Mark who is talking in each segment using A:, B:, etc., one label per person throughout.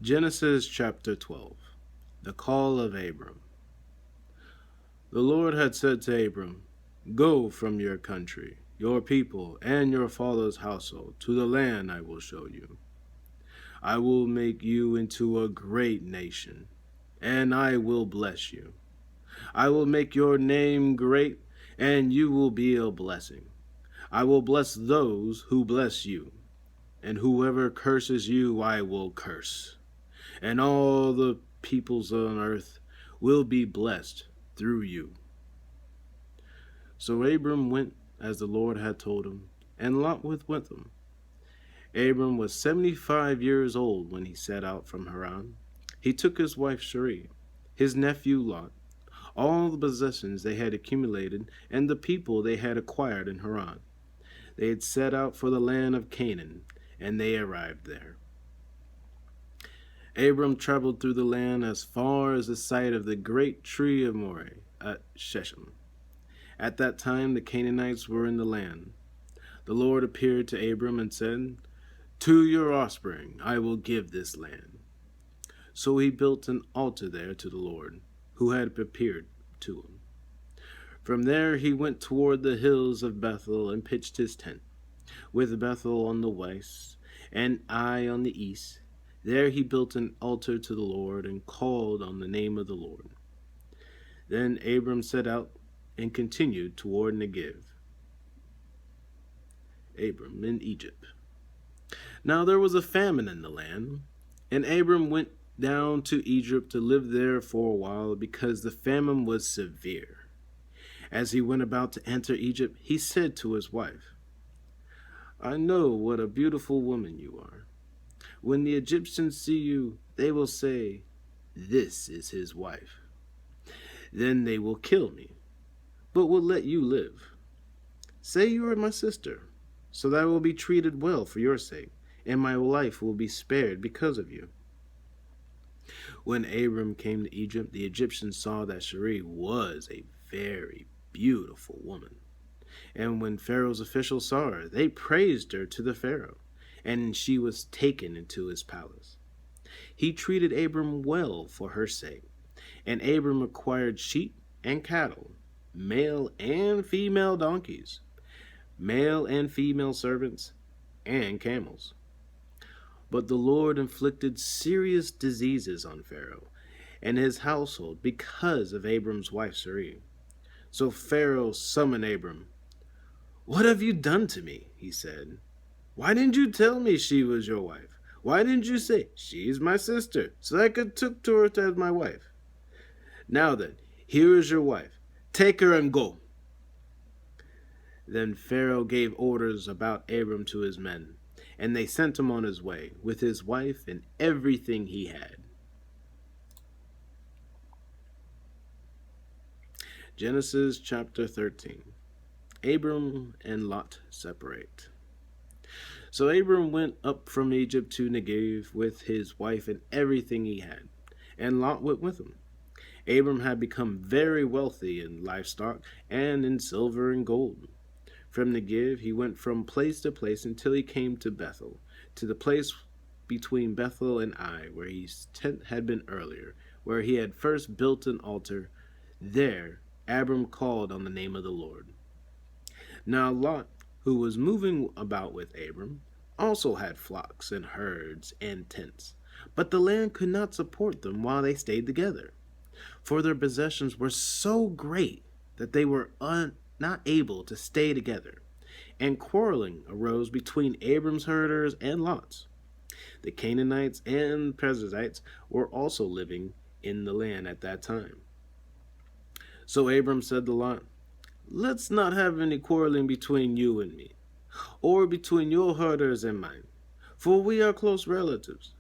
A: Genesis chapter 12. The call of Abram. The Lord had said to Abram, "Go from your country, your people, and your father's household to the land I will show you. I will make you into a great nation, and I will bless you. I will make your name great, and you will be a blessing. I will bless those who bless you, and whoever curses you I will curse. And all the peoples on earth will be blessed through you." So Abram went as the Lord had told him, and Lot went with him. Abram was 75 years old when he set out from Haran. He took his wife Sarai, his nephew Lot, all the possessions they had accumulated, and the people they had acquired in Haran. They had set out for the land of Canaan, and they arrived there. Abram traveled through the land as far as the site of the great tree of Moreh at Shechem. At that time the Canaanites were in the land. The Lord appeared to Abram and said, "To your offspring I will give this land." So he built an altar there to the Lord, who had appeared to him. From there he went toward the hills of Bethel and pitched his tent, with Bethel on the west and Ai on the east. There he built an altar to the Lord and called on the name of the Lord. Then Abram set out and continued toward Negev. Abram in Egypt. Now there was a famine in the land, and Abram went down to Egypt to live there for a while because the famine was severe. As he went about to enter Egypt, he said to his wife, "I know what a beautiful woman you are. When the Egyptians see you, they will say, 'This is his wife.' Then they will kill me, but will let you live. Say you are my sister, so that I will be treated well for your sake, and my life will be spared because of you." When Abram came to Egypt, the Egyptians saw that Sarai was a very beautiful woman. And when Pharaoh's officials saw her, they praised her to the Pharaoh, and she was taken into his palace. He treated Abram well for her sake, and Abram acquired sheep and cattle, male and female donkeys, male and female servants, and camels. But the Lord inflicted serious diseases on Pharaoh and his household because of Abram's wife Sarai. So Pharaoh summoned Abram. "What have you done to me?" he said. "Why didn't you tell me she was your wife? Why didn't you say, 'She's my sister,' so I could take her as my wife? Now then, here is your wife. Take her and go." Then Pharaoh gave orders about Abram to his men, and they sent him on his way with his wife and everything he had. Genesis chapter 13. Abram and Lot separate. So Abram went up from Egypt to Negev with his wife and everything he had, and Lot went with him. Abram had become very wealthy in livestock and in silver and gold. From Negev he went from place to place until he came to Bethel, to the place between Bethel and Ai, where his tent had been earlier, where he had first built an altar. There Abram called on the name of the Lord. Now Lot, who was moving about with Abram, also had flocks and herds and tents, but the land could not support them while they stayed together, for their possessions were so great that they were not able to stay together, and quarreling arose between Abram's herders and Lot's. The Canaanites and Perizzites were also living in the land at that time. So Abram said to Lot, "Let's not have any quarreling between you and me, or between your herders and mine, for we are close relatives.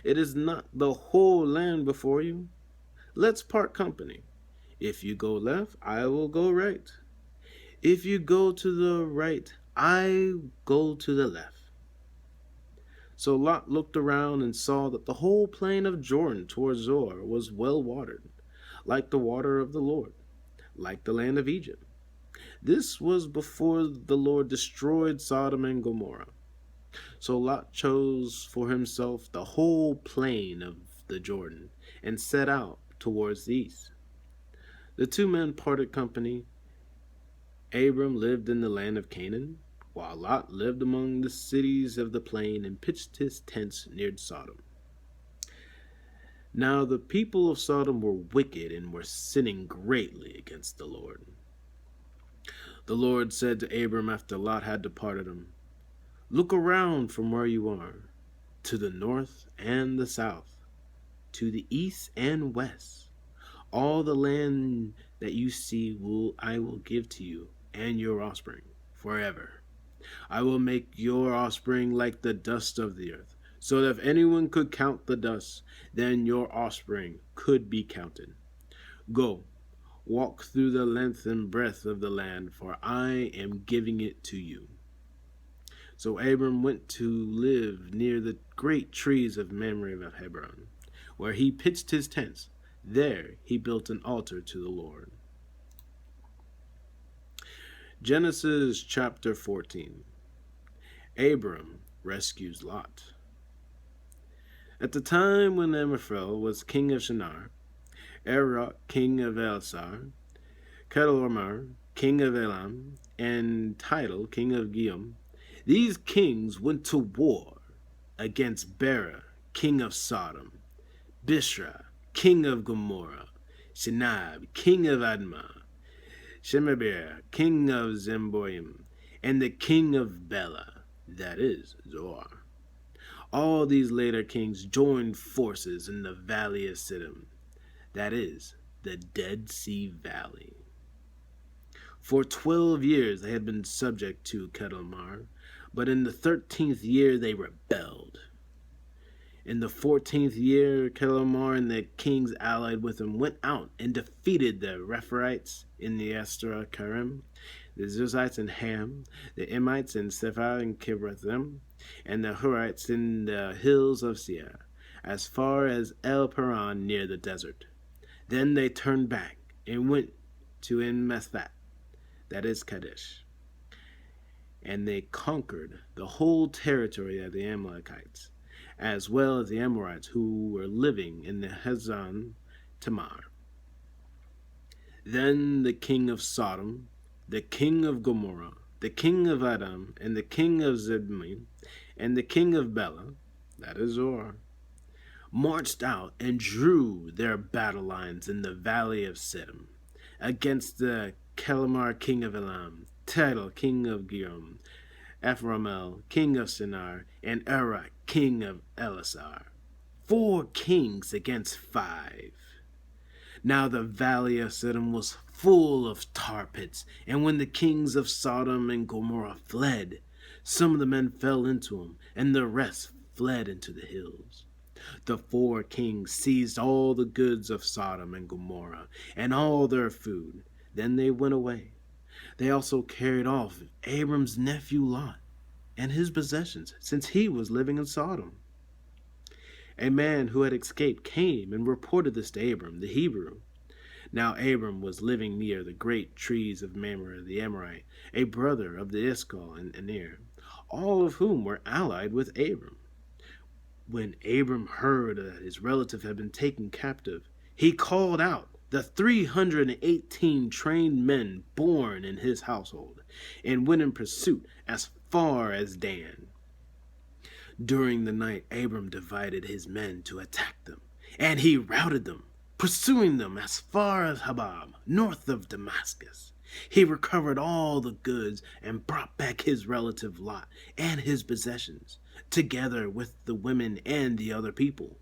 A: It is not the whole land before you. Let's part company. If you go left, I will go right. If you go to the right, I go to the left." So Lot looked around and saw that the whole plain of Jordan toward Zoar was well watered, like the water of the Lord, like the land of Egypt. This was before the Lord destroyed Sodom and Gomorrah. So Lot chose for himself the whole plain of the Jordan and set out towards the east. The two men parted company. Abram lived in the land of Canaan, while Lot lived among the cities of the plain and pitched his tents near Sodom. Now the people of Sodom were wicked and were sinning greatly against the Lord. The Lord said to Abram after Lot had departed him, "Look around from where you are, to the north and the south, to the east and west. All the land that you see I will give to you and your offspring forever. I will make your offspring like the dust of the earth, so that if anyone could count the dust, then your offspring could be counted. Go, walk through the length and breadth of the land, for I am giving it to you." So Abram went to live near the great trees of Mamre of Hebron, where he pitched his tents. There he built an altar to the Lord. Genesis chapter 14. Abram rescues Lot. At the time when Amraphel was king of Shinar, Arok king of Elasar, Kedorlaomer king of Elam, and Tidal king of Giom, these kings went to war against Bera king of Sodom, Bishra king of Gomorrah, Shinab king of Admah, Shemeber king of Zemboim, and the king of Bela, that is, Zoar. All these later kings joined forces in the valley of Siddim, that is, the Dead Sea Valley. For 12 years they had been subject to Kedorlaomer, but in the 13th year they rebelled. In the 14th year, Kedorlaomer and the kings allied with him went out and defeated the Rephaites in the Estera Karim, the Zuzites in Ham, the Emites in Sephar and Kibrothim, and the Hurites in the hills of Seir, as far as El Paran near the desert. Then they turned back and went to En-Mesphat, that is Kadesh, and they conquered the whole territory of the Amalekites, as well as the Amorites who were living in the Hazan Tamar. Then the king of Sodom, the king of Gomorrah, the king of Adam, and the king of Zebulun, and the king of Bela, that is Zoar, marched out and drew their battle lines in the valley of Siddim against the Kedorlaomer king of Elam, Tidal king of Giom, Ephraimel king of Shinar, and Arok king of Elasar. 4 kings against 5. Now the valley of Siddim was full of tar pits, and when the kings of Sodom and Gomorrah fled, some of the men fell into them, and the rest fled into the hills. The 4 kings seized all the goods of Sodom and Gomorrah, and all their food. Then they went away. They also carried off Abram's nephew Lot and his possessions, since he was living in Sodom. A man who had escaped came and reported this to Abram, the Hebrew. Now Abram was living near the great trees of Mamre the Amorite, a brother of the Eshcol and Aner, all of whom were allied with Abram. When Abram heard that his relative had been taken captive, he called out the 318 trained men born in his household, and went in pursuit as far as Dan. During the night, Abram divided his men to attack them, and he routed them, pursuing them as far as Habab, north of Damascus. He recovered all the goods and brought back his relative Lot and his possessions, together with the women and the other people.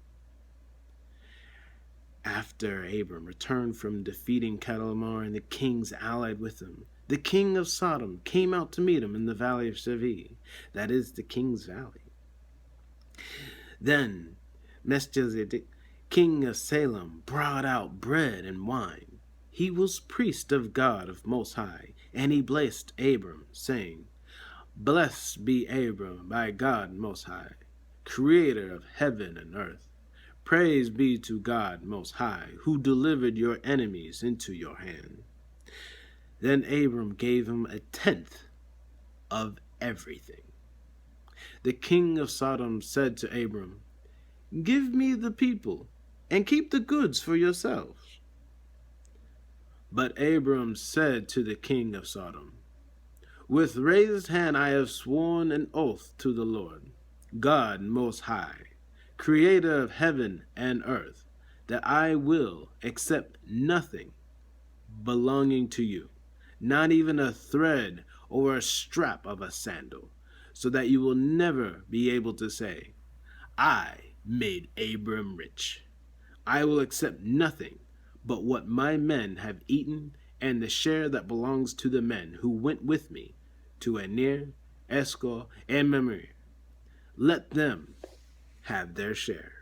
A: After Abram returned from defeating Kedorlaomer and the kings allied with him, the king of Sodom came out to meet him in the valley of Shevi, that is the king's valley. Then Melchizedek, king of Salem, brought out bread and wine. He was priest of God of Most High, and he blessed Abram, saying, "Blessed be Abram by God Most High, creator of heaven and earth. Praise be to God Most High, who delivered your enemies into your hand." Then Abram gave him 1/10 of everything. The king of Sodom said to Abram, "Give me the people, and keep the goods for yourselves." But Abram said to the king of Sodom, "With raised hand I have sworn an oath to the Lord, God Most High, creator of heaven and earth, that I will accept nothing belonging to you, not even a thread or a strap of a sandal, so that you will never be able to say, 'I made Abram rich.' I will accept nothing but what my men have eaten, and the share that belongs to the men who went with me to Anir, Eshcol, and Mamre. Let them have their share."